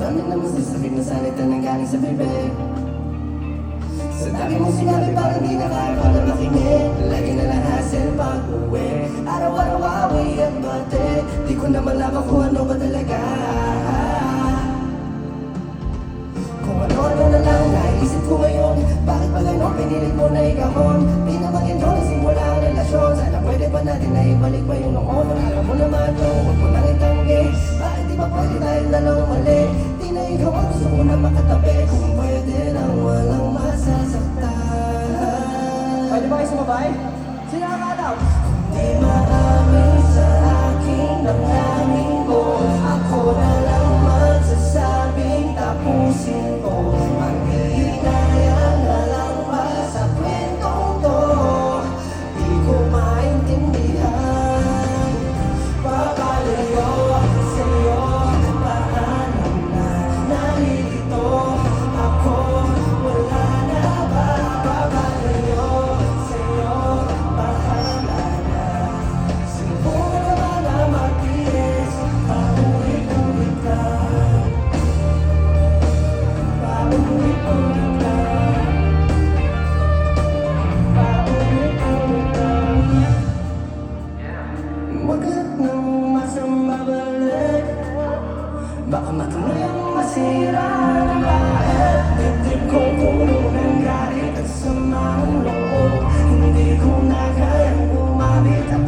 dami na masasakit na salita nang galing sa bibig. Sa dami mong sinabi parang di na kaya ko na makinig. Lagi na lang hassle pag-uwi, araw-araw away at bate. Di ko na malaman kung ano ba talaga. Kung ano-ano na lang naisip ko ngayon. Bakit ba gano'n pinilit mo na ikahon? Di na maganda na simula ang relasyon. Sana pwede ba natin na ibalik pa yung noon? Alam mo naman yung huwag mo nang itanggi. Bakit di ba pwede tayong dalawang mali? Di na ikaw ang gusto ko na makatabi. Kung pwede lang walang masasaktan. Pwede ba kayo sumabay? Sino ang nakakalaw? Di marami sa aking damdamin ko. Ako na lang magsasabing tapusin ko. Ang hinayang na lang ba sa kwentong to? Di ko maintindihan. Papalayo ako sa'yo, paano na nalilito ako? Wala na ba? Papalayo sa'yo, bahala na. Sinubukan na ba na magtiis? Paulit-ulit lang. Paulit-ulit lang. Paulit-ulit lang. Huwag ka nang masambabalik. Baka matuloy ang masira ng lahat. Dibdib ko puno ng galit at samang loob. Hindi ko na kayang bumabit at